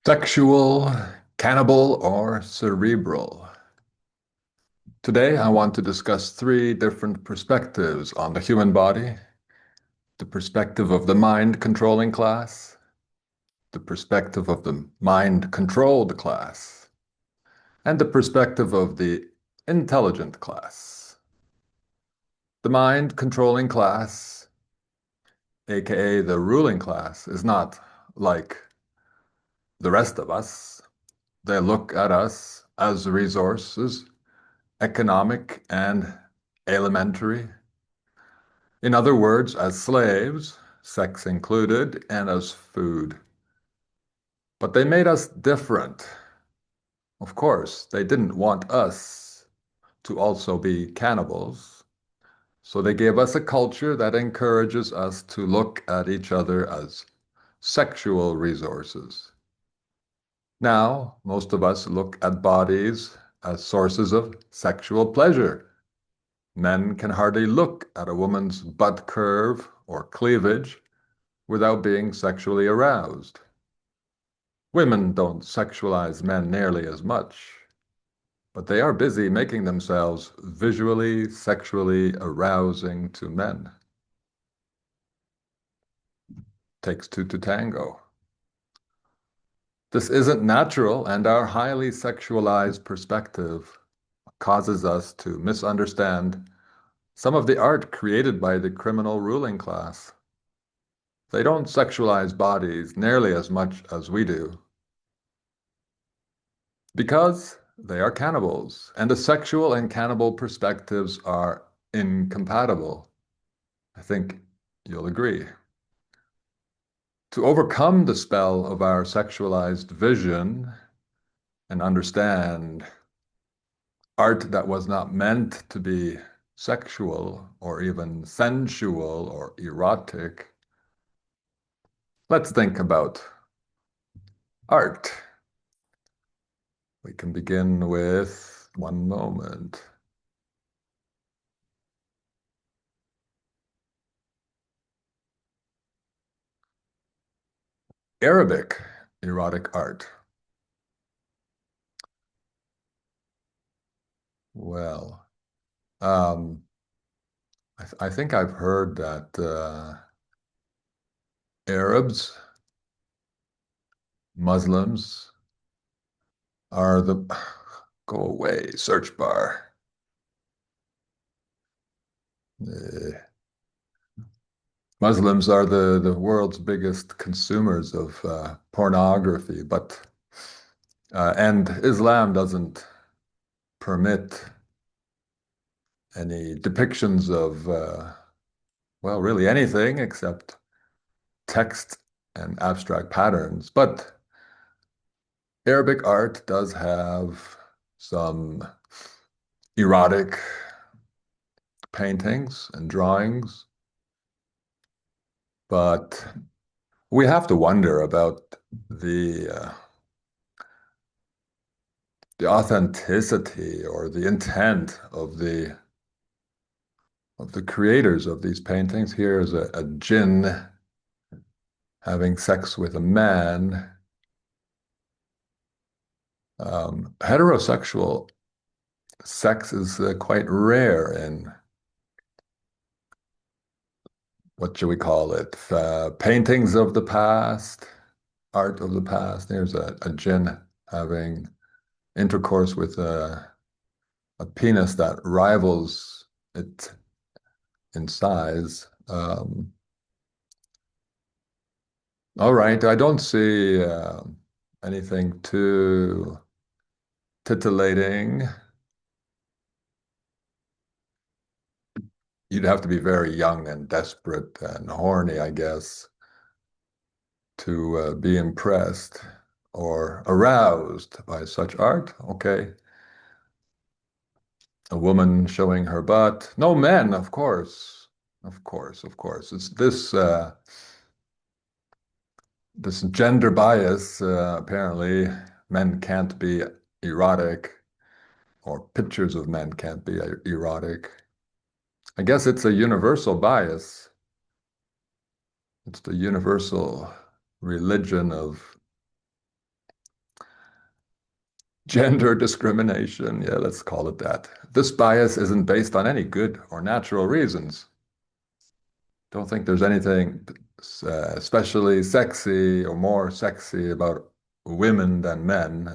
Sexual, cannibal, or cerebral? Today, I want to discuss three different perspectives on the human body: the perspective of the mind controlling class, the perspective of the mind controlled class, and the perspective of the intelligent class. The mind controlling class, aka the ruling class, is not like the rest of us. They look at us as resources, economic and elementary. In other words, as slaves, sex included, and as food. But they made us different. Of course, they didn't want us to also be cannibals. So they gave us a culture that encourages us to look at each other as sexual resources. Now, most of us look at bodies as sources of sexual pleasure. Men can hardly look at a woman's butt curve or cleavage without being sexually aroused. Women don't sexualize men nearly as much, but they are busy making themselves visually, sexually arousing to men. Takes two to tango. This isn't natural, and our highly sexualized perspective causes us to misunderstand some of the art created by the criminal ruling class. They don't sexualize bodies nearly as much as we do because they are cannibals, and the sexual and cannibal perspectives are incompatible. I think you'll agree. To overcome the spell of our sexualized vision and understand art that was not meant to be sexual or even sensual or erotic, let's think about art. We can begin with one moment. Arabic erotic art. Well, um, I think I've heard that Arabs, Muslims are the go away search bar. Uh, Muslims are the world's biggest consumers of pornography, but and Islam doesn't permit any depictions of well, really anything except text and abstract patterns. But Arabic art does have some erotic paintings and drawings, but we have to wonder about the authenticity or the intent of the creators of these paintings. Here's a jinn having sex with a man. Heterosexual sex is quite rare in what should we call it? Paintings of the past, art of the past. There's a jinn having intercourse with a penis that rivals it in size. All right, I don't see anything too titillating. You'd have to be very young and desperate and horny, I guess, to be impressed or aroused by such art. Okay. A woman showing her butt. No men, of course. Of course, of course. It's this gender bias, apparently men can't be erotic or pictures of men can't be erotic. I guess it's a universal bias. It's the universal religion of Gender discrimination. Yeah, let's call it that. This bias isn't based on any good or natural reasons. Don't think there's anything especially sexy or more sexy about women than men.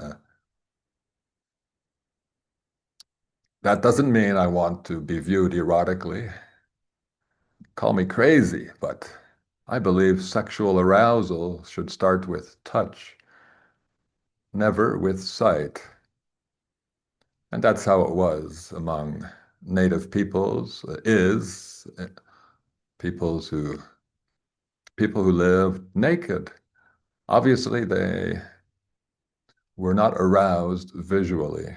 That doesn't mean I want to be viewed erotically. Call me crazy, but I believe sexual arousal should start with touch, never with sight. And that's how it was among native peoples, is peoples who people who lived naked. Obviously, they were not aroused visually.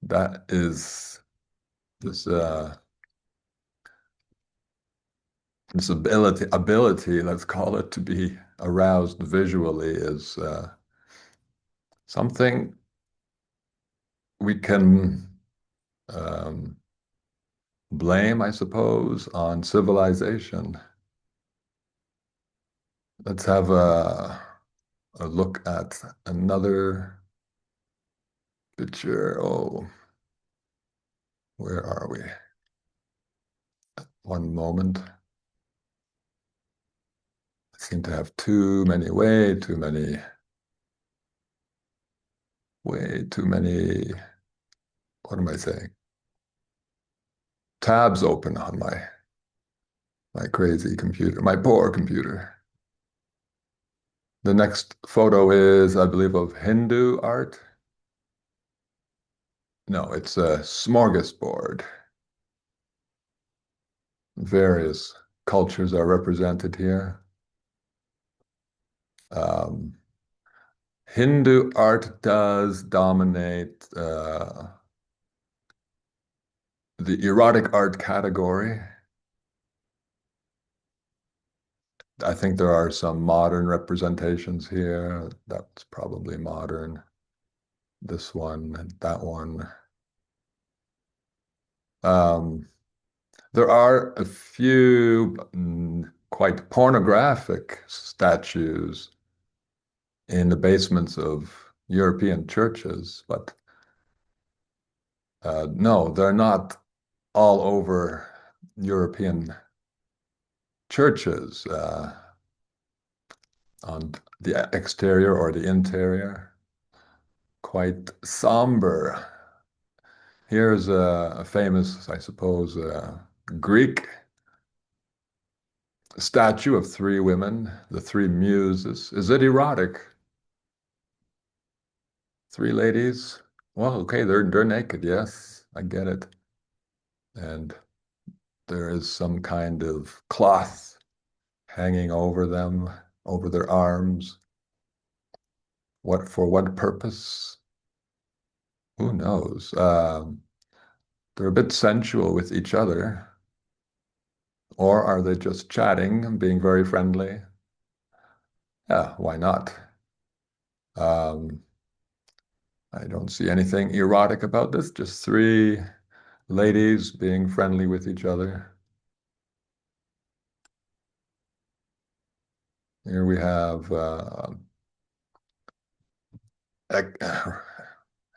That is this this ability, let's call it, to be aroused visually is something we can um, blame, I suppose, on civilization. Let's have a look at another picture. Oh, where are we? One moment. I seem to have way too many, what am I saying? Tabs open on my crazy computer, my poor computer. The next photo is, I believe, of Hindu art. No, it's a smorgasbord. Various cultures are represented here. Um, Hindu art does dominate the erotic art category. I think there are some modern representations here. That's probably modern. This one, that one. Um, there are a few quite pornographic statues in the basements of European churches, but no, they're not all over European churches on the exterior or the interior. Quite somber. Here's a famous, I suppose, Greek statue of three women, the three muses. Is it erotic? Three ladies? Well, okay, they're naked, yes, I get it. And there is some kind of cloth hanging over them, over their arms. What for what purpose? Who knows? They're a bit sensual with each other. Or are they just chatting and being very friendly? Yeah, why not? Um, I don't see anything erotic about this, just three ladies being friendly with each other. Here we have ec-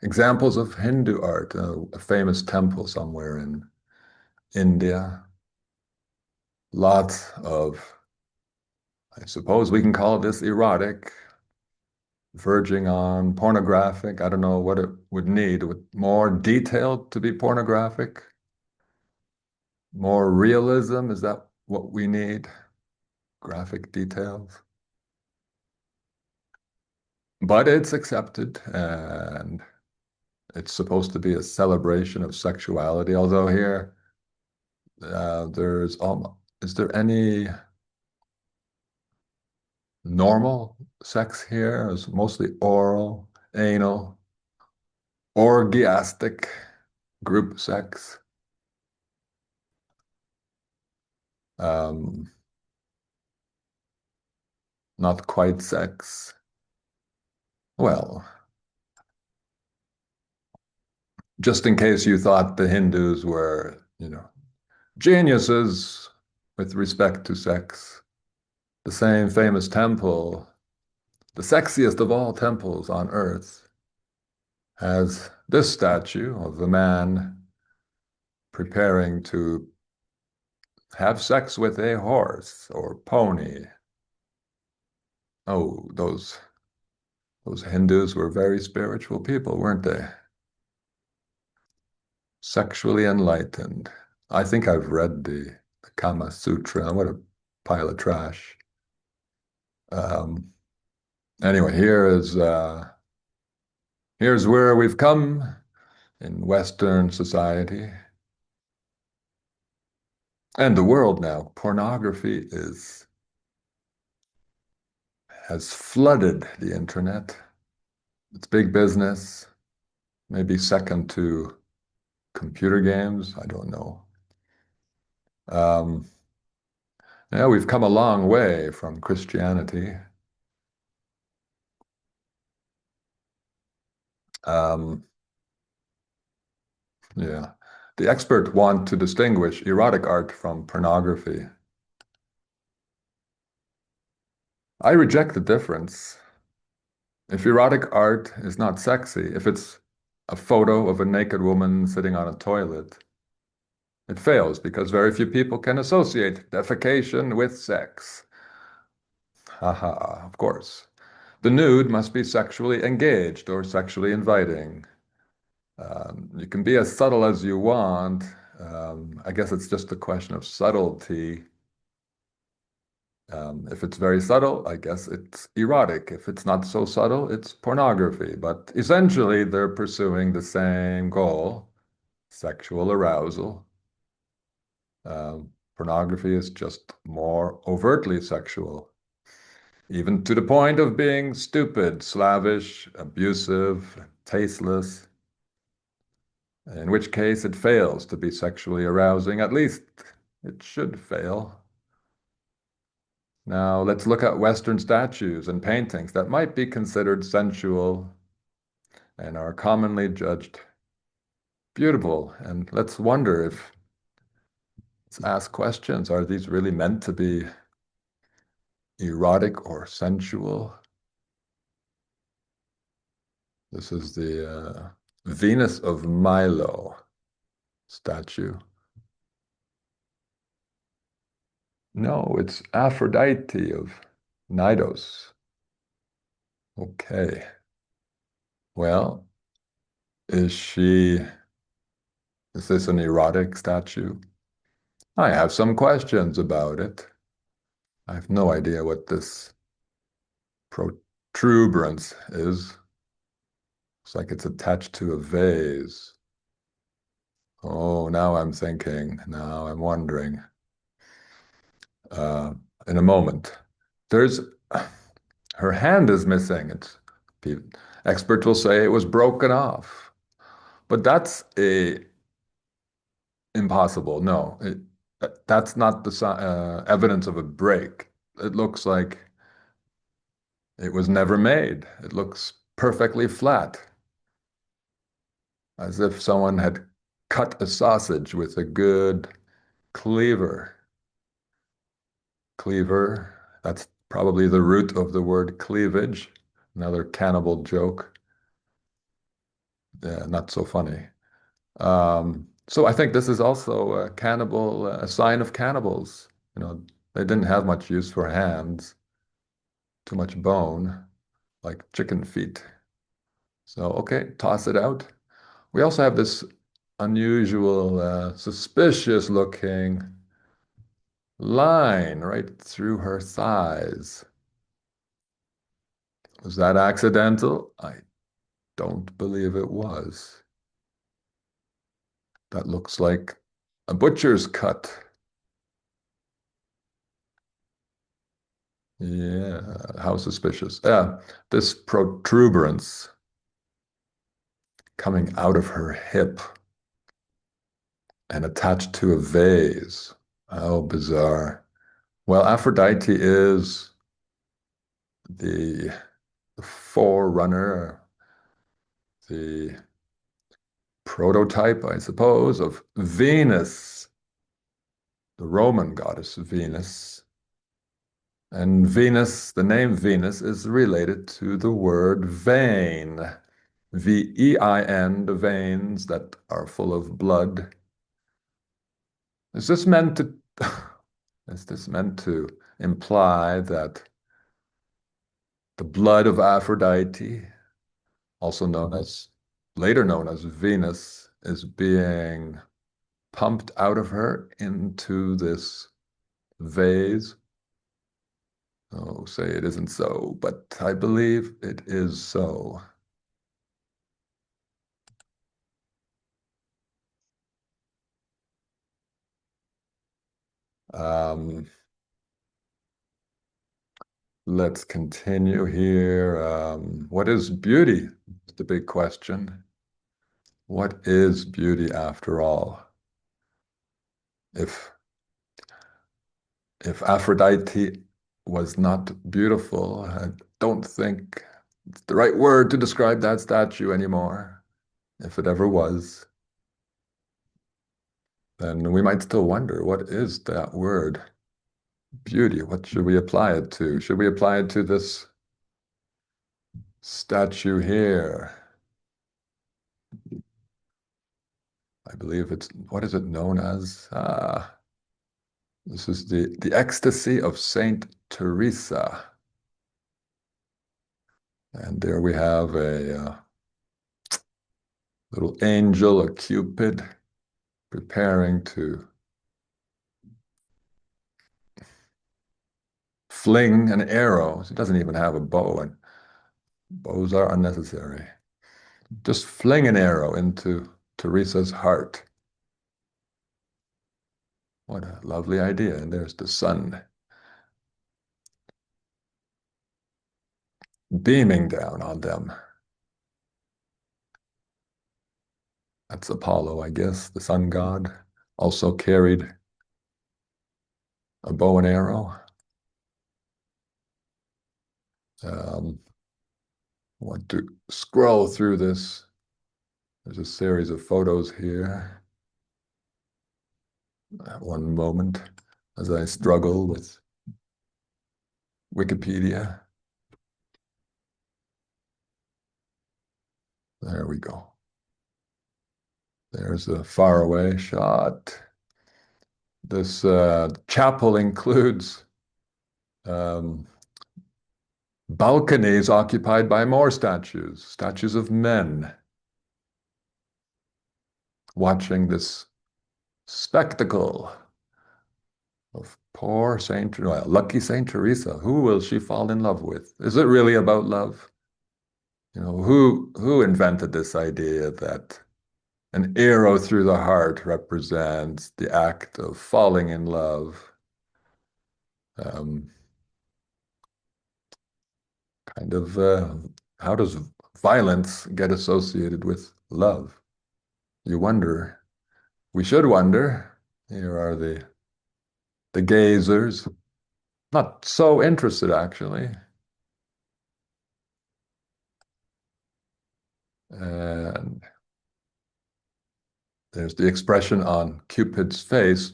examples of Hindu art, a famous temple somewhere in India. Lots of, I suppose we can call this erotic, verging on pornographic. I don't know what it would need. With more detail to be pornographic? More realism? Is that what we need? Graphic details? But it's accepted and it's supposed to be a celebration of sexuality. Although here, there's almost, is there any normal sex here? It's mostly oral, anal, orgiastic group sex. Um, Not quite sex. Well, just in case you thought the Hindus were, geniuses with respect to sex, the same famous temple, the sexiest of all temples on earth, has this statue of a man preparing to have sex with a horse or pony. Oh, those Hindus were very spiritual people, weren't they? Sexually enlightened. I think I've read the Kama Sutra. What a pile of trash. Um, anyway, here's where we've come in Western society and the world now. Pornography is has flooded the internet. It's big business, maybe second to computer games. I don't know. Um, yeah, we've come a long way from Christianity. Um, yeah. The expert want to distinguish erotic art from pornography. I reject the difference. If erotic art is not sexy, if it's a photo of a naked woman sitting on a toilet, it fails because very few people can associate defecation with sex. Haha, of course. The nude must be sexually engaged or sexually inviting. You can be as subtle as you want. I guess it's just a question of subtlety. If it's very subtle, I guess it's erotic. If it's not so subtle, it's pornography. But essentially, they're pursuing the same goal, sexual arousal. Pornography is just more overtly sexual, even to the point of being stupid, slavish, abusive, tasteless, in which case it fails to be sexually arousing. At least it should fail. Now, let's look at Western statues and paintings that might be considered sensual and are commonly judged beautiful. And let's wonder if, let's ask questions. Are these really meant to be erotic or sensual? This is the Venus of Milo statue. No, it's Aphrodite of Knidos. Okay. Well, is this an erotic statue? I have some questions about it. I have no idea what this protuberance is. Looks like it's attached to a vase. Oh, now I'm thinking. Now I'm wondering. In a moment. There's her hand is missing. Experts will say it was broken off, but that's a impossible. No, that's not the evidence of a break. It looks like it was never made. It looks perfectly flat, as if someone had cut a sausage with a good cleaver. Cleaver, that's probably the root of the word cleavage. Another cannibal joke. Yeah, not so funny. So I think this is also a cannibal, a sign of cannibals. You know, they didn't have much use for hands, too much bone, like chicken feet. So, okay, toss it out. We also have this unusual, suspicious looking line right through her thighs. Was that accidental? I don't believe it was. That looks like a butcher's cut. Yeah, how suspicious. Yeah, this protuberance coming out of her hip and attached to a vase. How bizarre. Well, Aphrodite is the, the forerunner, the prototype, I suppose, of Venus, the Roman goddess Venus. And Venus, the name Venus is related to the word vein. vein, the veins that are full of blood. Is this meant to is this meant to imply that the blood of Aphrodite, also known as later known as Venus, is being pumped out of her into this vase? Oh, say it isn't so, but I believe it is so. Um, let's continue here. What is beauty? The big question. What is beauty after all? If if Aphrodite was not beautiful, I don't think it's the right word to describe that statue anymore. If it ever was, then we might still wonder, what is that word? Beauty. What should we apply it to? Should we apply it to this statue here? I believe it's, what is it known as? This is the ecstasy of Saint Teresa. And there we have a little angel, a cupid, preparing to fling an arrow. He doesn't even have a bow, and bows are unnecessary. Just fling an arrow into Teresa's heart. What a lovely idea. And there's the sun beaming down on them. That's Apollo, I guess, the sun god. Also carried a bow and arrow. I want to scroll through this. There's a series of photos here. One moment as I struggle with Wikipedia. There we go. There's a faraway shot. This chapel includes balconies occupied by more statues, statues of men, watching this spectacle of poor well, lucky Saint Teresa. Who will she fall in love with? Is it really about love? You know, who invented this idea that an arrow through the heart represents the act of falling in love? Um, kind of, how does violence get associated with love? You wonder. We should wonder. Here are the gazers. Not so interested, actually. And there's the expression on Cupid's face.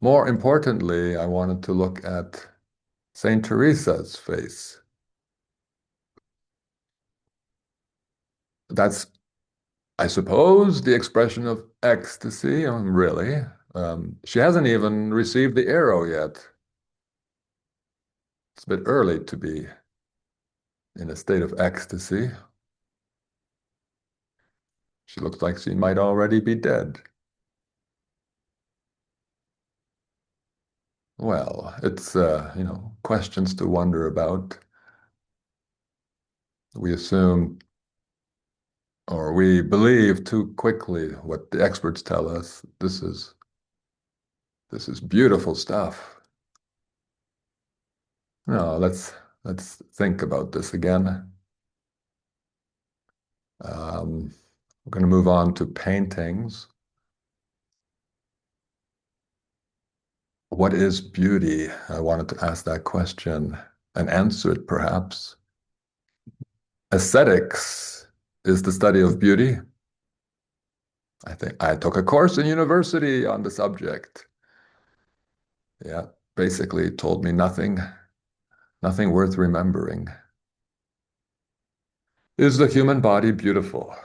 More importantly, I wanted to look at Saint Teresa's face. That's, I suppose, the expression of ecstasy. Really. She hasn't even received the arrow yet. It's a bit early to be in a state of ecstasy. She looks like she might already be dead. Well, it's, questions to wonder about. We assume or we believe too quickly what the experts tell us. This is beautiful stuff. No, let's think about this again. We're going to move on to paintings. What is beauty? I wanted to ask that question and answer it, perhaps. Aesthetics is the study of beauty. I think I took a course in university on the subject. Yeah, basically told me nothing worth remembering. Is the human body beautiful?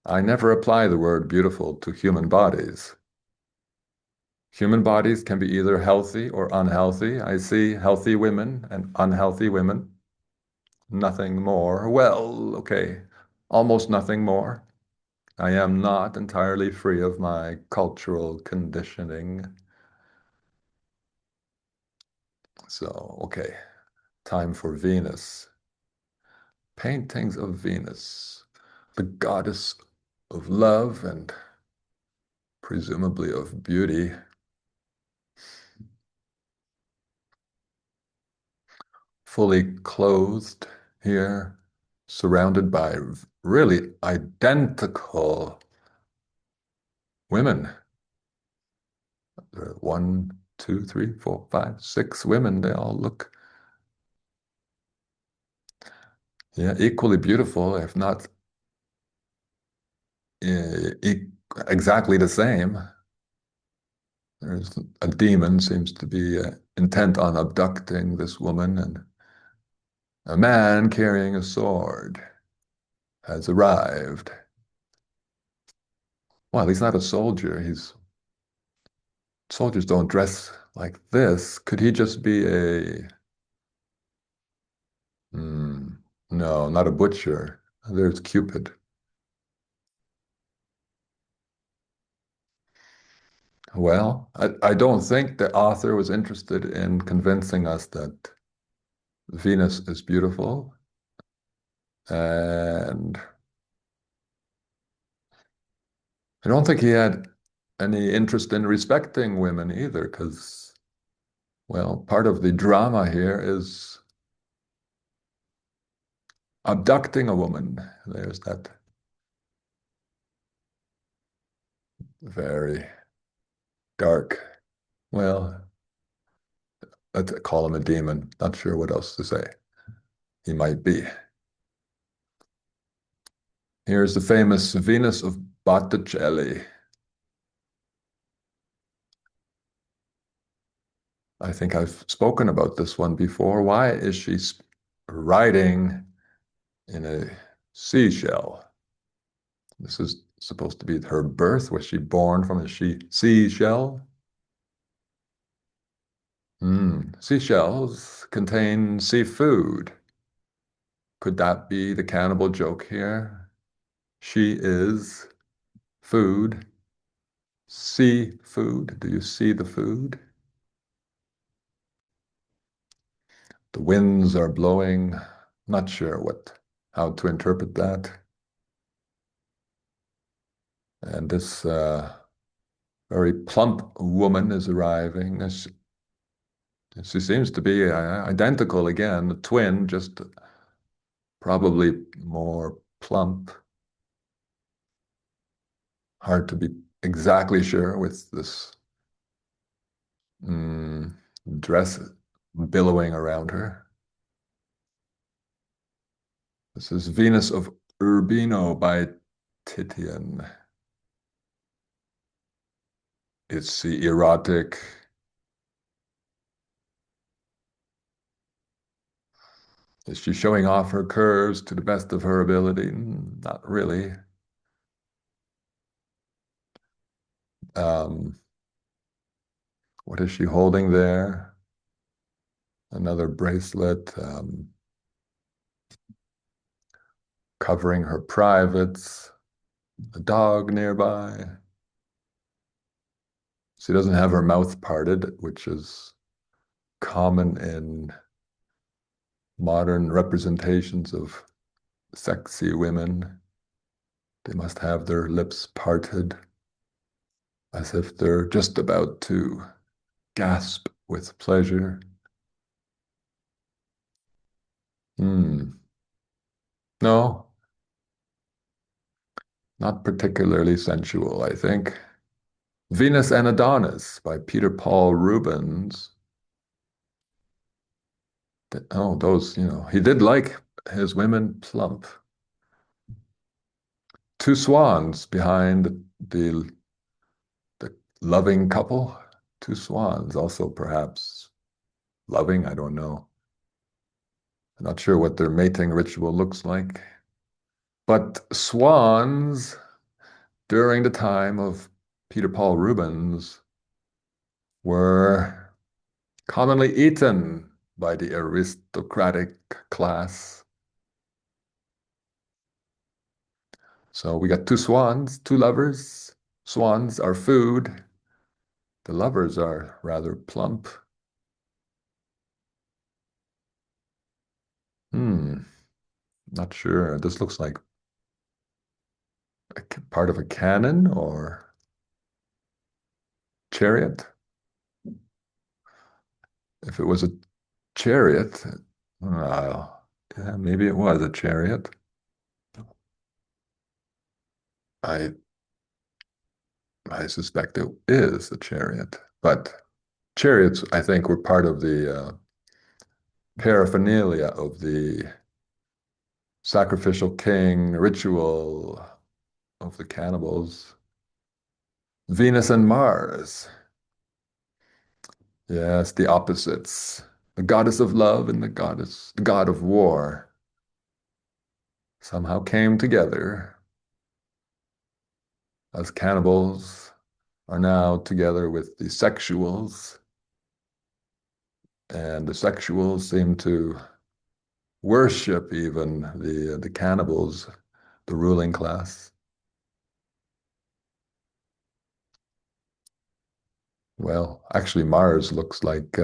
I never apply the word beautiful to human bodies. Human bodies can be either healthy or unhealthy. I see healthy women and unhealthy women. Nothing more. Well, okay, almost nothing more. I am not entirely free of my cultural conditioning. So, okay, time for Venus. Paintings of Venus, the goddess of love and presumably of beauty, fully clothed here, surrounded by really identical women. There are one, two, three, four, five, six women. They all look, yeah, equally beautiful, if not exactly the same. There's a demon seems to be intent on abducting this woman, and a man carrying a sword has arrived. Well, he's not a soldier. He's soldiers don't dress like this. Could he just be a hmm, no, not a butcher. There's Cupid. Well, I don't think the author was interested in convincing us that Venus is beautiful. And I don't think he had any interest in respecting women either, because, well, part of the drama here is abducting a woman. There's that very dark, well, let's call him a demon. Not sure what else to say. He might be. Here's the famous Venus of Botticelli. I think I've spoken about this one before. Why is she riding in a seashell? This is supposed to be her birth. Was she born from a seashell? Seashells contain seafood. Could that be the cannibal joke here? She is food, seafood. Do you see the food? The winds are blowing. Not sure how to interpret that. And this very plump woman is arriving. She seems to be identical again, a twin, just probably more plump. Hard to be exactly sure with this mm, dress billowing around her. This is Venus of Urbino by Titian. It's the erotic. Is she showing off her curves to the best of her ability? Not really. Um, what is she holding there? Another bracelet, covering her privates, a dog nearby. She doesn't have her mouth parted, which is common in modern representations of sexy women. They must have their lips parted as if they're just about to gasp with pleasure. No, not particularly sensual, I think. Venus and Adonis by Peter Paul Rubens. Oh, those, he did like his women plump. Two swans behind the loving couple. Two swans, also perhaps loving, I don't know. I'm not sure what their mating ritual looks like. But swans, during the time of Peter Paul Rubens, were commonly eaten by the aristocratic class. So we got two swans, two lovers. Swans are food. The lovers are rather plump. Hmm, not sure. This looks like part of a cannon or chariot. If it was a chariot, uh, yeah, maybe it was a chariot. I I suspect it is a chariot, but chariots, I think, were part of the paraphernalia of the sacrificial king ritual of the cannibals. Venus and Mars. Yes, the opposites. The goddess of love and the god of war somehow came together as cannibals are now together with the sexuals, and the sexuals seem to worship even the cannibals, the ruling class. Well, actually, Mars looks like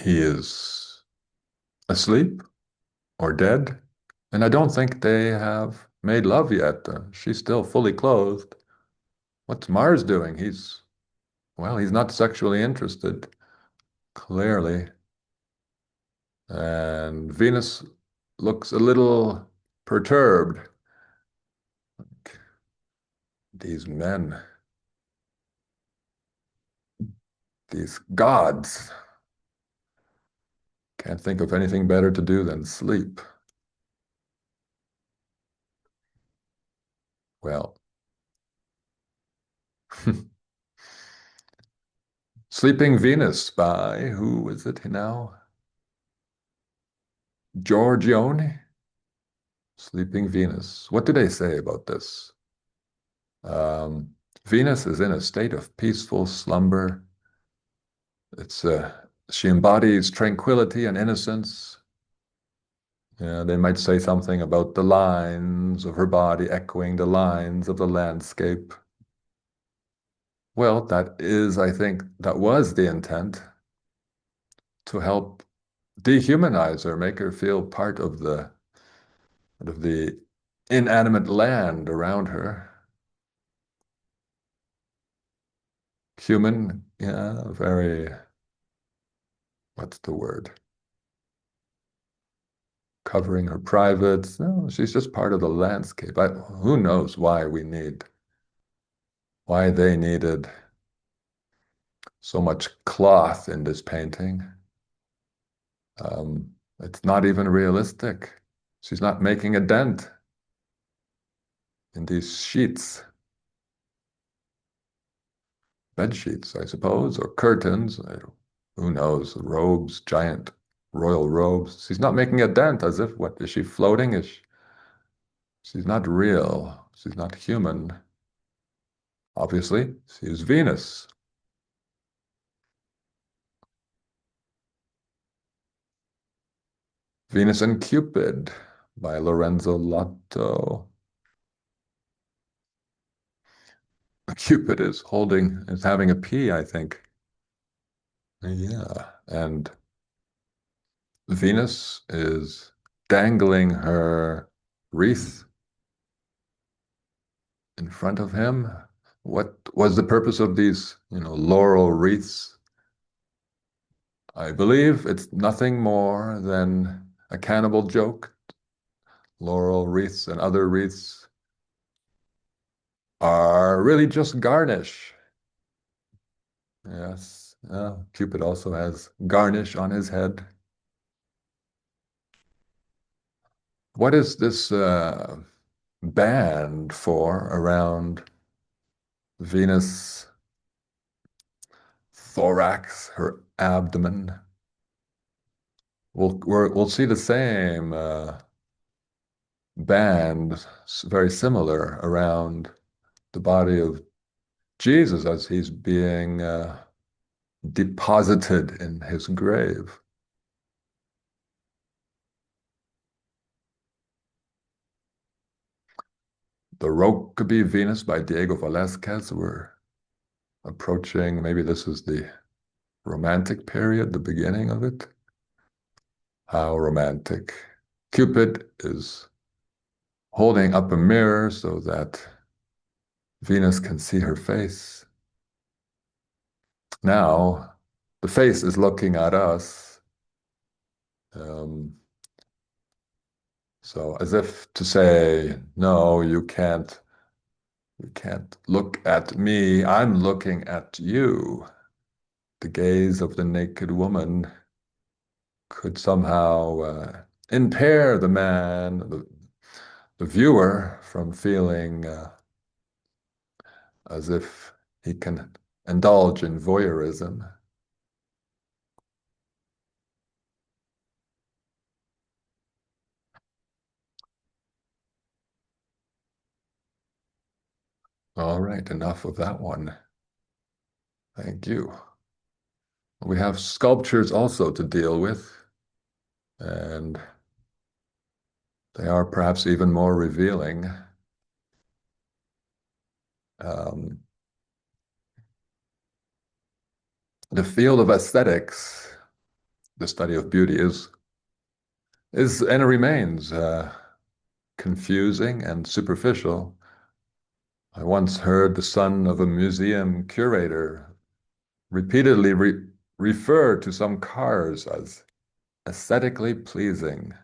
he is asleep or dead, and I don't think they have made love yet. She's still fully clothed. What's Mars doing? He's not sexually interested, clearly. And Venus looks a little perturbed. These men, these gods, can't think of anything better to do than sleep. Well, Sleeping Venus by, who is it now? Giorgione? Sleeping Venus. What do they say about this? Um, Venus is in a state of peaceful slumber. It's she embodies tranquility and innocence. Yeah, they might say something about the lines of her body echoing the lines of the landscape. Well, I think, that was the intent to help dehumanize her, make her feel part of the inanimate land around her. Human, yeah, very, what's the word? Covering her privates. No, she's just part of the landscape. Who knows why they needed so much cloth in this painting. It's not even realistic. She's not making a dent in these sheets, bed sheets, I suppose, or curtains. Who knows? Robes, giant royal robes. She's not making a dent as if, what, is she floating? She's not real. She's not human. Obviously, she's Venus. Venus and Cupid by Lorenzo Lotto. Cupid is having a pee, I think. Yeah, and Venus is dangling her wreath in front of him. What was the purpose of these, laurel wreaths? I believe it's nothing more than a cannibal joke. Laurel wreaths and other wreaths are really just garnish. Yes, Cupid also has garnish on his head. What is this band for around Venus' thorax, her abdomen? we'll see the same band, very similar, around the body of Jesus as he's being deposited in his grave. The Rokeby Venus by Diego Velázquez. We're approaching, maybe this is the Romantic period, the beginning of it. How romantic. Cupid is holding up a mirror so that Venus can see her face. Now, the face is looking at us. Um, so as if to say, no, you can't look at me. I'm looking at you. The gaze of the naked woman could somehow impair the viewer, from feeling as if he can indulge in voyeurism. All right, enough of that one. Thank you. We have sculptures also to deal with, and they are perhaps even more revealing. Um, the field of aesthetics, the study of beauty, is and remains confusing and superficial. I once heard the son of a museum curator repeatedly refer to some cars as aesthetically pleasing.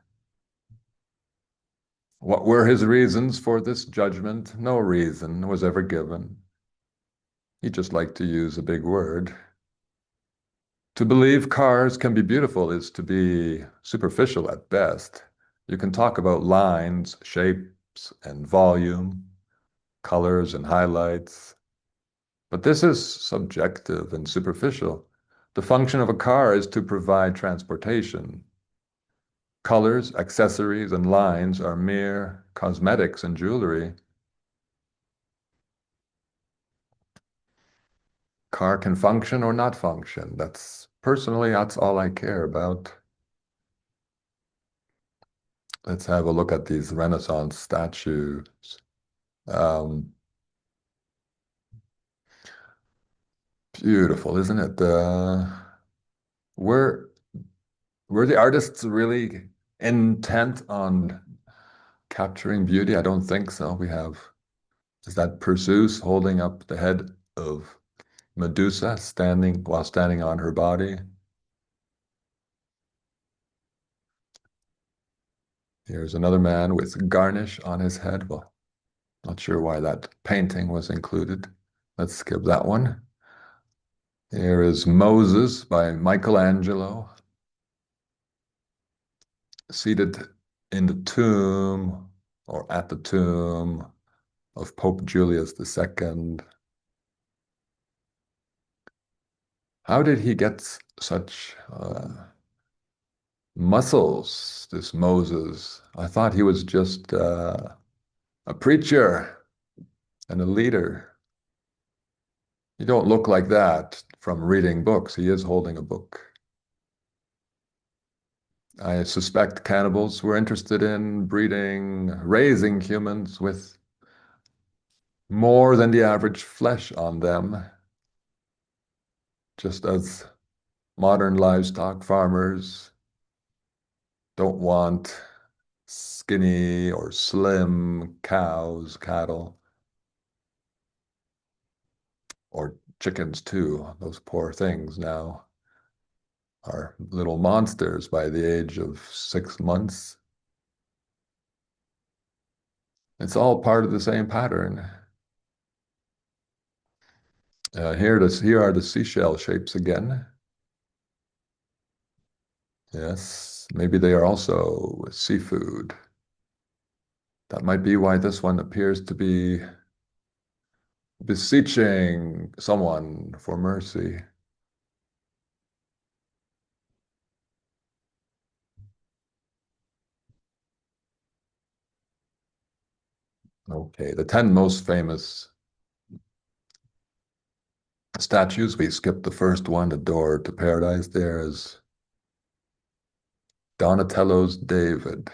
What were his reasons for this judgment? No reason was ever given. He just liked to use a big word. To believe cars can be beautiful is to be superficial at best. You can talk about lines, shapes, and volume, colors and highlights, but this is subjective and superficial. The function of a car is to provide transportation. Colors, accessories, and lines are mere cosmetics and jewelry. Car can function or not function. That's all I care about. Let's have a look at these Renaissance statues. Um, Beautiful, isn't it? Were were the artists really intent on capturing beauty? I don't think so. Is that Perseus holding up the head of Medusa standing on her body? Here's another man with garnish on his head. Well, not sure why that painting was included. Let's skip that one. Here is Moses by Michelangelo, seated in the tomb or at the tomb of Pope Julius II. How did he get such muscles, this Moses? I thought he was just a preacher and a leader. You don't look like that from reading books. He is holding a book. I suspect cannibals were interested in raising humans with more than the average flesh on them, just as modern livestock farmers don't want skinny or slim cows, cattle, or chickens too. Those poor things now are little monsters by the age of 6 months. It's all part of the same pattern. Here are the seashell shapes again. Yes, maybe they are also seafood. That might be why this one appears to be beseeching someone for mercy. Okay, the 10 most famous statues. We skipped the first one, the door to paradise. There is Donatello's David.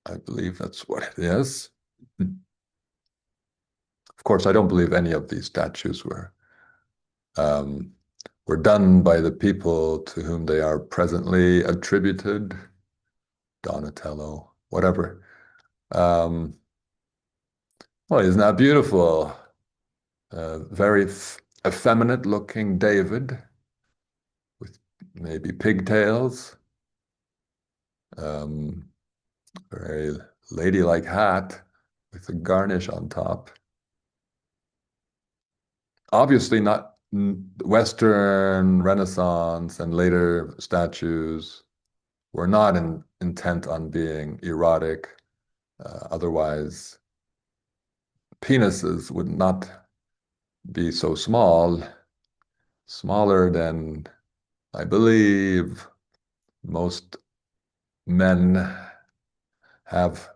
I believe that's what it is. Of course, I don't believe any of these statues um, were done by the people to whom they are presently attributed. Donatello, whatever. Um, well, isn't that beautiful? Very effeminate looking David with maybe pigtails, um, very ladylike hat with a garnish on top. Obviously, not Western Renaissance and later statues were not intent on being erotic. Otherwise, penises would not be so small, smaller than I believe most men have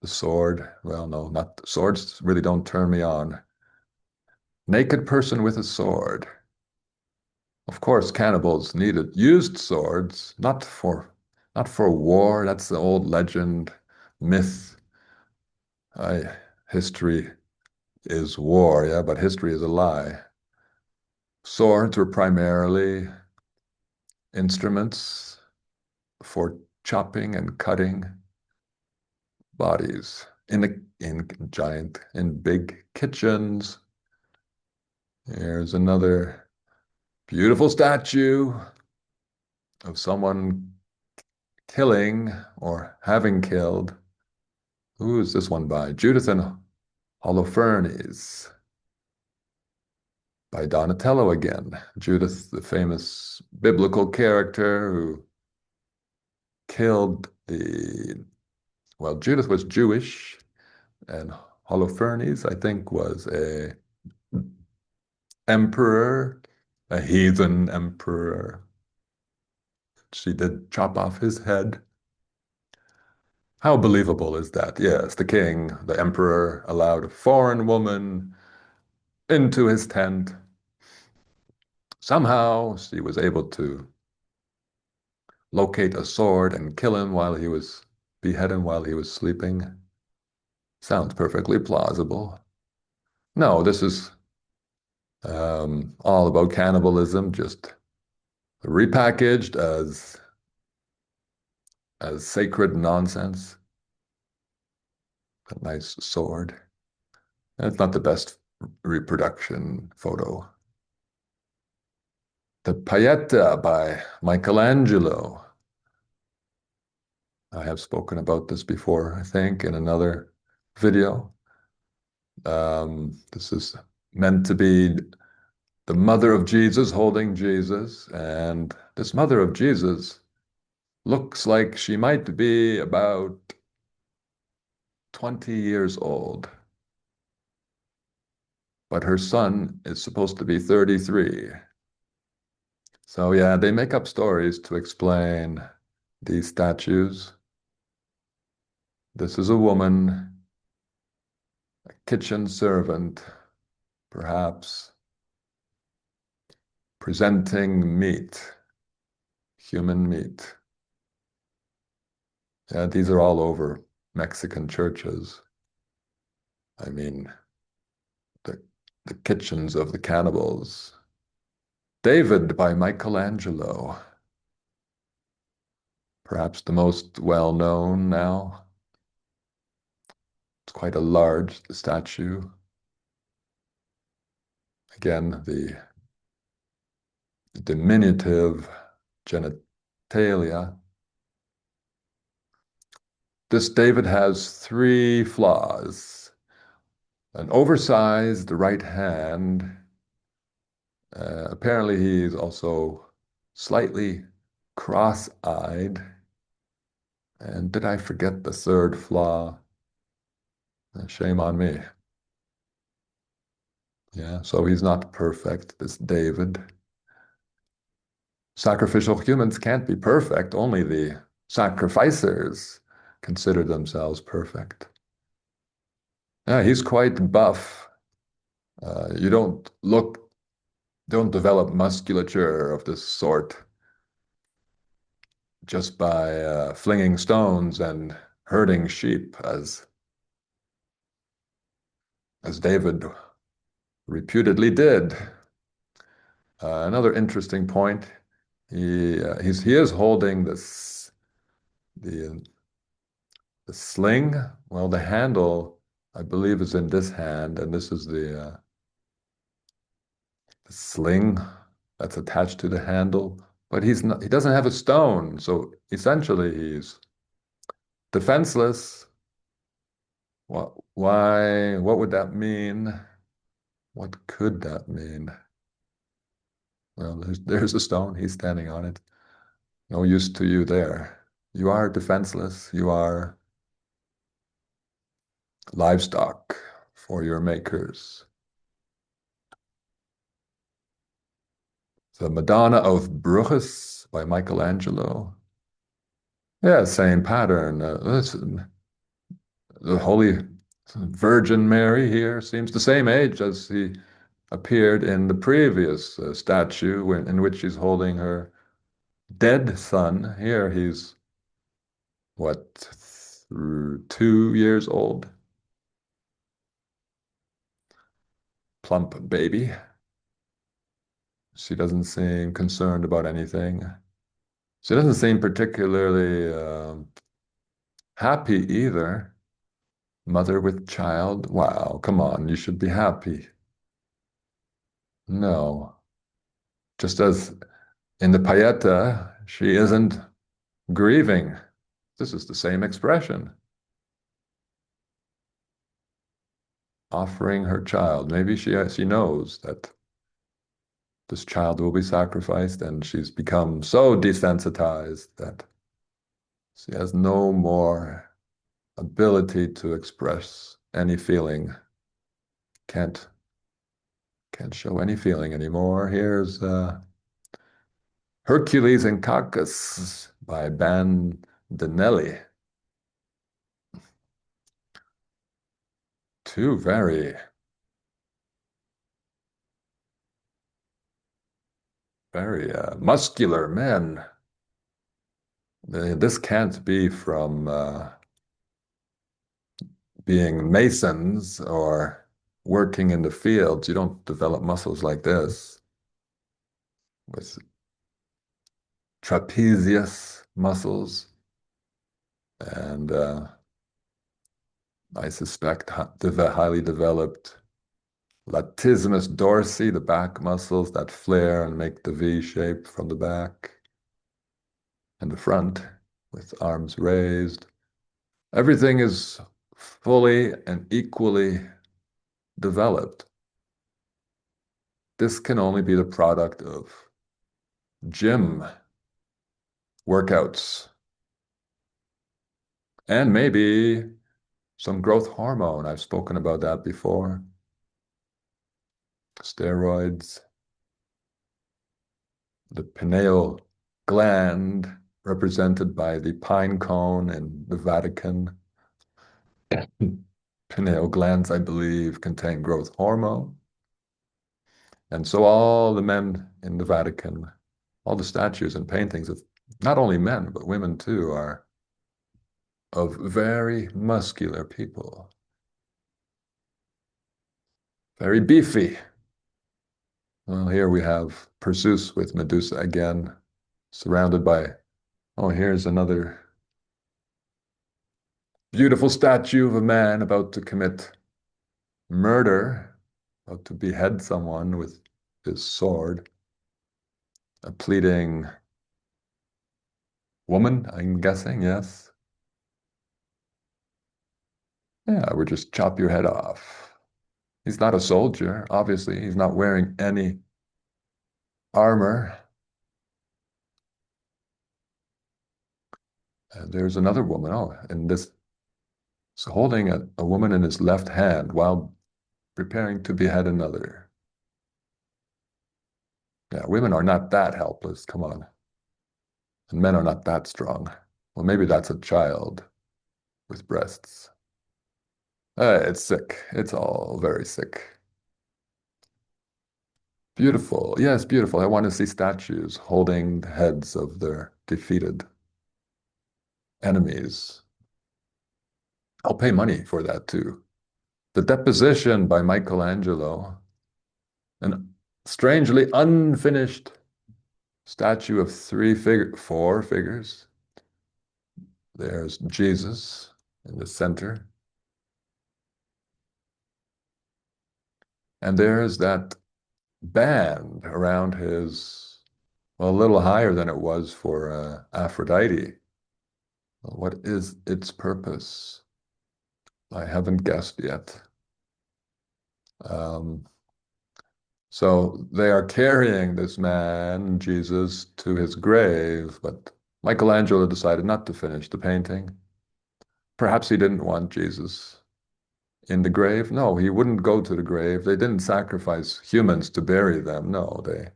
the sword. Well, no, not swords really don't turn me on. Naked person with a sword. Of course, cannibals used swords, not for war. That's the old legend, myth. History is war, yeah, but history is a lie. Swords were primarily instruments for chopping and cutting bodies in big kitchens. Here's another beautiful statue of someone killing or having killed. Who is this one by? Judith and Holofernes by Donatello again. Judith, the famous biblical character who killed well, Judith was Jewish, and Holofernes, I think, was a emperor, a heathen emperor. She did chop off his head. How believable is that? Yes, the king, the emperor, allowed a foreign woman into his tent. Somehow she was able to locate a sword and kill him behead him while he was sleeping. Sounds perfectly plausible. No, this is all about cannibalism, just repackaged as sacred nonsense. A nice sword. It's not the best reproduction photo. The Pieta by Michelangelo. I have spoken about this before, I think, in another video. This is meant to be the mother of Jesus holding Jesus, and this mother of Jesus looks like she might be about 20 years old, but her son is supposed to be 33. So yeah, they make up stories to explain these statues. This is a woman, a kitchen servant, perhaps presenting meat, human meat. Yeah, these are all over Mexican churches. I mean, the, the kitchens of the cannibals. David by Michelangelo, perhaps the most well-known now. It's quite a large statue. Again, the diminutive genitalia. This David has three flaws. An oversized right hand. Apparently he's also slightly cross-eyed. And did I forget the third flaw? Shame on me. Yeah, so he's not perfect, this David. Sacrificial humans can't be perfect, only the sacrificers consider themselves perfect. Yeah, he's quite buff. You don't develop musculature of this sort just by flinging stones and herding sheep, as David reputedly did. Another interesting point, he is holding the the sling. Well, the handle, I believe, is in this hand, and this is the sling that's attached to the handle. But he doesn't have a stone, so essentially he's defenseless. Why? What would that mean? What could that mean? Well, there's a stone. He's standing on it. No use to you there. You are defenseless. You are livestock for your makers. The Madonna of Bruges by Michelangelo. Yeah, same pattern. The Holy Virgin Mary here seems the same age as he appeared in the previous statue in which she's holding her dead son. Here he's, what, 2 years old? Plump baby. She doesn't seem concerned about anything. She doesn't seem particularly happy either. Mother with child. Wow, come on, you should be happy. No. Just as in the Pieta, she isn't grieving. This is the same expression. Offering her child. Maybe she knows that this child will be sacrificed, and she's become so desensitized that she has no more ability to express any feeling. Can't show any feeling anymore. Here's Hercules and Cacus by Bandinelli. Two very muscular men. This can't be from being masons or working in the fields. You don't develop muscles like this with trapezius muscles and I suspect the highly developed latissimus dorsi, the back muscles that flare and make the V shape from the back and the front with arms raised. Everything is fully and equally developed. This can only be the product of gym workouts and maybe some growth hormone. I've spoken about that before. Steroids. The pineal gland, represented by the pine cone in the Vatican. Pineal glands, I believe, contain growth hormone. And so all the men in the Vatican, all the statues and paintings of not only men, but women too, are of very muscular people. Very beefy. Well, here we have Perseus with Medusa again, surrounded by, oh, here's another beautiful statue of a man about to commit murder, about to behead someone with his sword. A pleading woman, I'm guessing, yes. Yeah, we just chop your head off. He's not a soldier, obviously. He's not wearing any armor. And there's another woman. Oh, and this is holding a woman in his left hand while preparing to behead another. Yeah, women are not that helpless. Come on. And men are not that strong. Well, maybe that's a child. with breasts. It's sick. It's all very sick. Beautiful. Yes, beautiful. I want to see statues holding the heads of their defeated enemies. I'll pay money for that too. The Deposition by Michelangelo, an strangely unfinished statue of four figures. There's Jesus in the center. And there's that band around his, well, a little higher than it was for Aphrodite. What is its purpose? I haven't guessed yet. Um, so they are carrying this man, Jesus, to his grave, but Michelangelo decided not to finish the painting. Perhaps he didn't want Jesus in the grave. No, he wouldn't go to the grave. They didn't sacrifice humans to bury them. No, they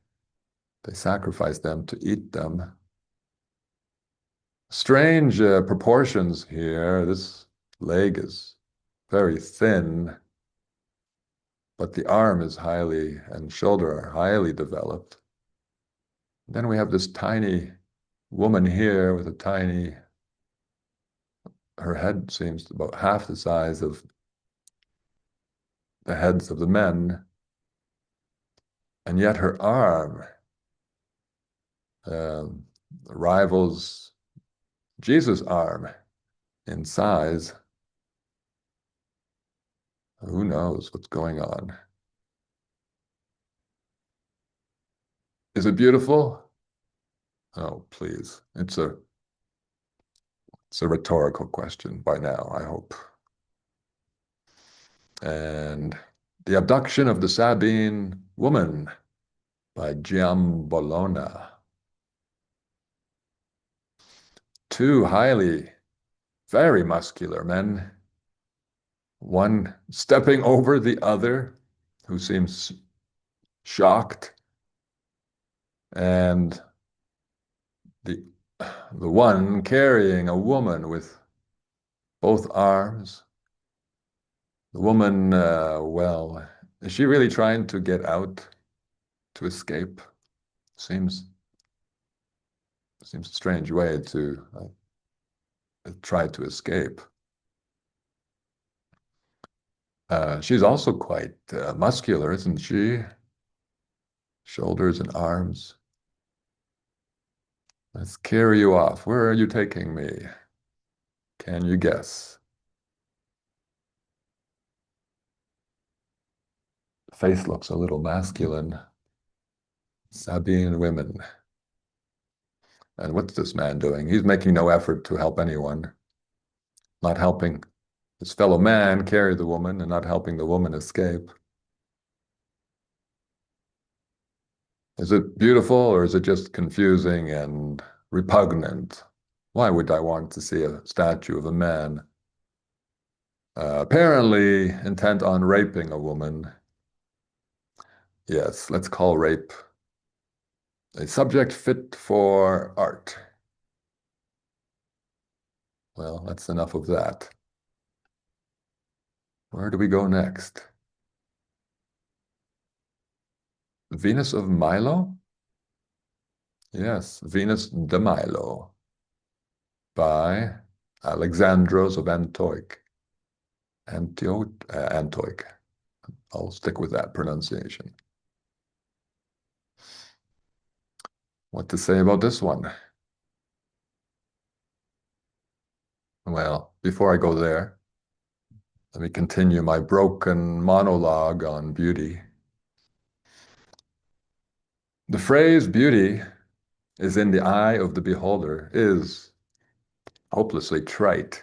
sacrificed them to eat them. Strange proportions here. This leg is very thin, but the arm is highly, and shoulder are highly developed. Then we have this tiny woman here with a tiny, her head seems about half the size of the heads of the men, and yet her arm rivals Jesus' arm in size. Who knows what's going on? Is it beautiful? Oh, please. It's a rhetorical question by now, I hope. And The Abduction of the Sabine Woman by Giambologna. Two highly, very muscular men, one stepping over the other, who seems shocked, and the one carrying a woman with both arms. The woman, well, is she really trying to get out, to escape? Seems a strange way to try to escape. She's also quite muscular, isn't she? Shoulders and arms. Let's carry you off. Where are you taking me? Can you guess? The face looks a little masculine. Sabine women. And what's this man doing? He's making no effort to help anyone. Not helping his fellow man carry the woman and not helping the woman escape. Is it beautiful or is it just confusing and repugnant? Why would I want to see a statue of a man apparently intent on raping a woman? Yes, let's call rape a subject fit for art. Well, that's enough of that. Where do we go next? Venus of Milo? Yes, Venus de Milo by Alexandros of Antioch. Antioch. I'll stick with that pronunciation. What to say about this one? Well, before I go there, let me continue my broken monologue on beauty. The phrase beauty is in the eye of the beholder is hopelessly trite.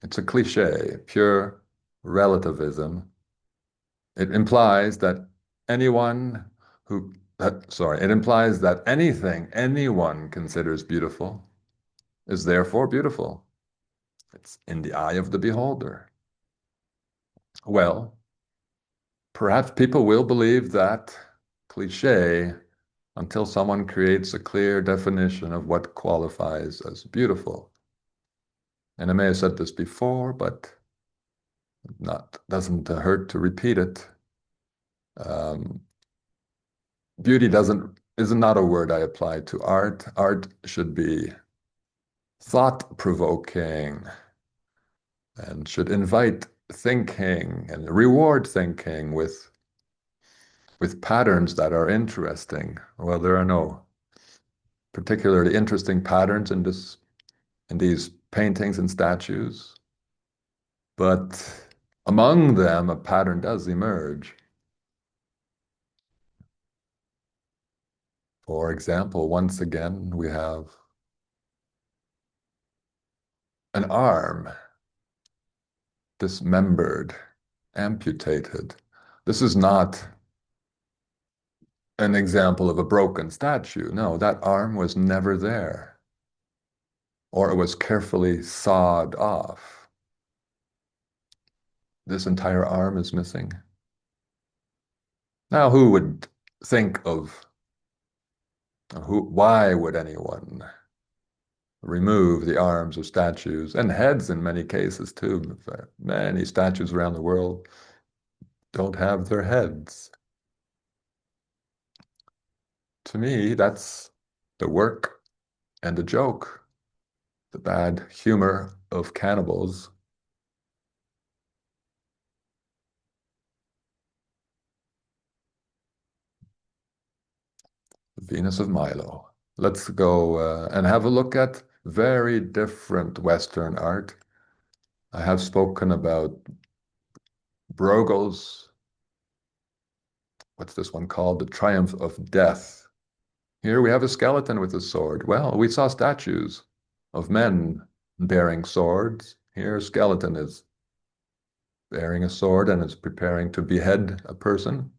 It's a cliche, pure relativism. It implies that it implies that anything anyone considers beautiful is therefore beautiful. It's in the eye of the beholder. Well, perhaps people will believe that cliche until someone creates a clear definition of what qualifies as beautiful. And I may have said this before, but not doesn't hurt to repeat it. Um, Beauty doesn't is not a word I apply to art. Art should be thought-provoking and should invite thinking and reward thinking with patterns that are interesting. Well, there are no particularly interesting patterns in these paintings and statues, but among them a pattern does emerge. For example, once again, we have an arm dismembered, amputated. This is not an example of a broken statue. No, that arm was never there, or it was carefully sawed off. This entire arm is missing. Now, who would think of why would anyone remove the arms of statues and heads in many cases too? Many statues around the world don't have their heads. To me, that's the work and the joke, the bad humor of cannibals. Venus of Milo. Let's go and have a look at very different Western art. I have spoken about Bruegel's, what's this one called? The Triumph of Death. Here we have a skeleton with a sword. Well, we saw statues of men bearing swords. Here, a skeleton is bearing a sword and is preparing to behead a person.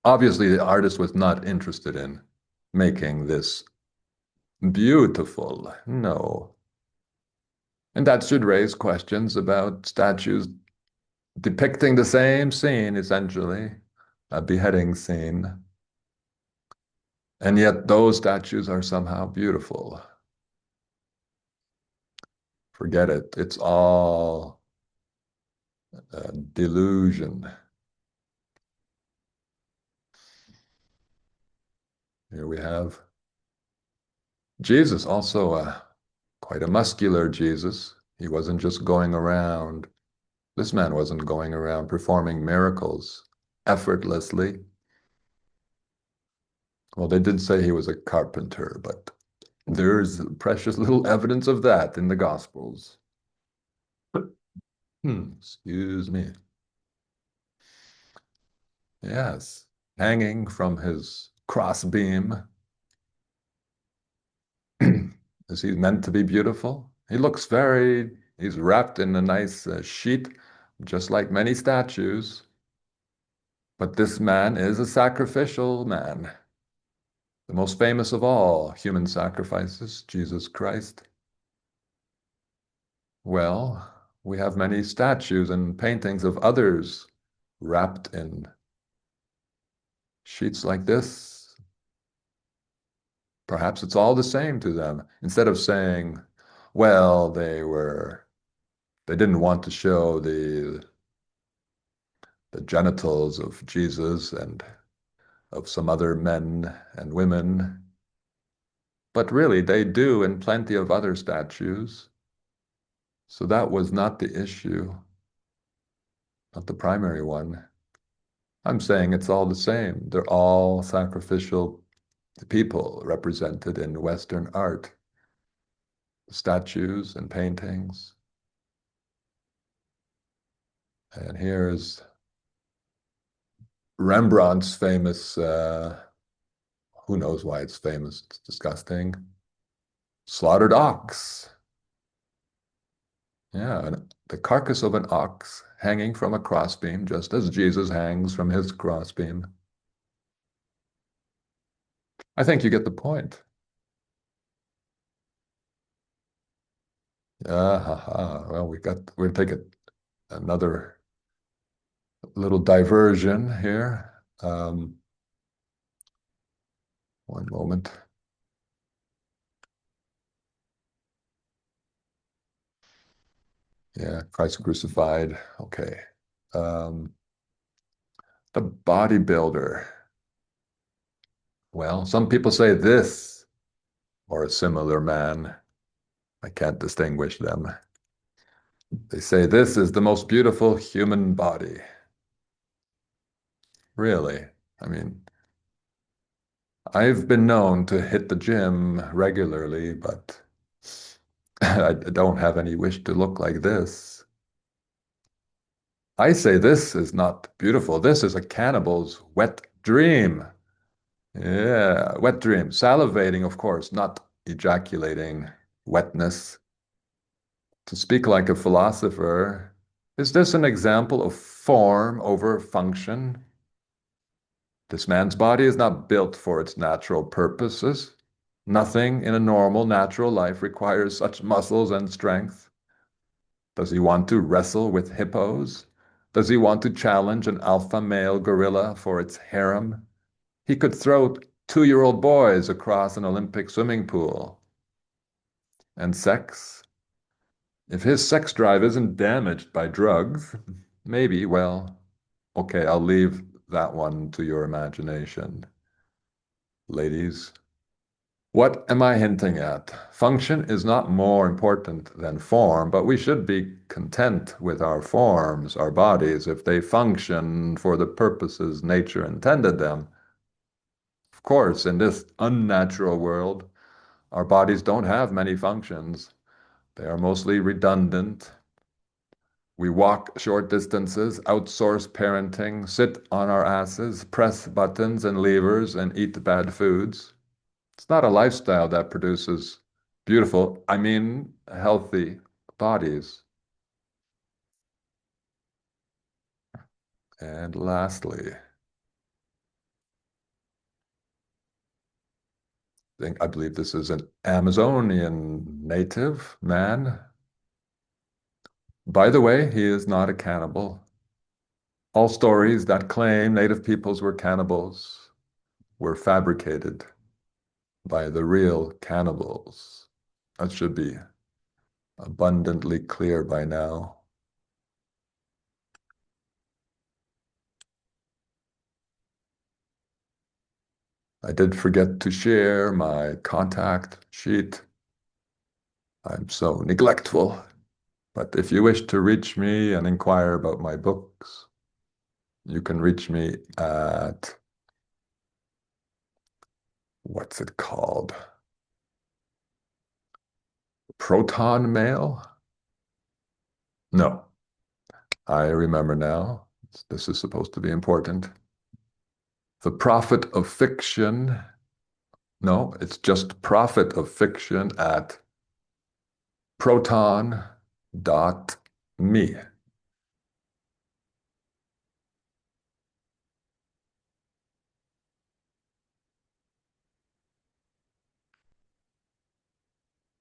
Obviously, the artist was not interested in making this beautiful. No. And that should raise questions about statues depicting the same scene, essentially, a beheading scene. And yet those statues are somehow beautiful. Forget it. It's all a delusion. Here we have Jesus, also quite a muscular Jesus. He wasn't just going around, this man wasn't going around performing miracles effortlessly. Well, they did say he was a carpenter, but there's precious little evidence of that in the Gospels. Excuse me. Yes, hanging from his crossbeam. Is he meant to be beautiful? He's wrapped in a nice sheet, just like many statues. But this man is a sacrificial man, the most famous of all human sacrifices, Jesus Christ. Well, we have many statues and paintings of others wrapped in sheets like this. Perhaps it's all the same to them. Instead of saying, well, they didn't want to show the genitals of Jesus and of some other men and women, but really they do in plenty of other statues. So that was not the issue, not the primary one. I'm saying it's all the same. They're all sacrificial people represented in Western art, statues and paintings. And here's Rembrandt's famous, who knows why it's famous, it's disgusting, slaughtered ox. Yeah, the carcass of an ox hanging from a crossbeam, just as Jesus hangs from his crossbeam. I think you get the point. Well, we'll take another little diversion here. One moment. Yeah, Christ crucified. Okay. Um, the bodybuilder. Well, some people say this or a similar man. I can't distinguish them. They say this is the most beautiful human body. Really? I mean, I've been known to hit the gym regularly, but I don't have any wish to look like this. I say this is not beautiful. This is a cannibal's wet dream. Yeah, wet dream. Salivating, of course, not ejaculating wetness. To speak like a philosopher, is this an example of form over function? This man's body is not built for its natural purposes. Nothing in a normal, natural life requires such muscles and strength. Does he want to wrestle with hippos? Does he want to challenge an alpha male gorilla for its harem? He could throw 2-year-old boys across an Olympic swimming pool. And sex? If his sex drive isn't damaged by drugs, maybe, well, okay, I'll leave that one to your imagination. Ladies, what am I hinting at? Function is not more important than form, but we should be content with our forms, our bodies, if they function for the purposes nature intended them. Of course, in this unnatural world, our bodies don't have many functions. They are mostly redundant. We walk short distances, outsource parenting, sit on our asses, press buttons and levers, and eat bad foods. It's not a lifestyle that produces beautiful, I mean, healthy bodies. And lastly, I believe this is an Amazonian native man. By the way, he is not a cannibal. All stories that claim native peoples were cannibals were fabricated by the real cannibals. That should be abundantly clear by now. I did forget to share my contact sheet. I'm so neglectful. But if you wish to reach me and inquire about my books, you can reach me at, what's it called? Proton Mail? No, I remember now. This is supposed to be important. The Prophet of Fiction. No, it's just Prophet of Fiction at proton.me.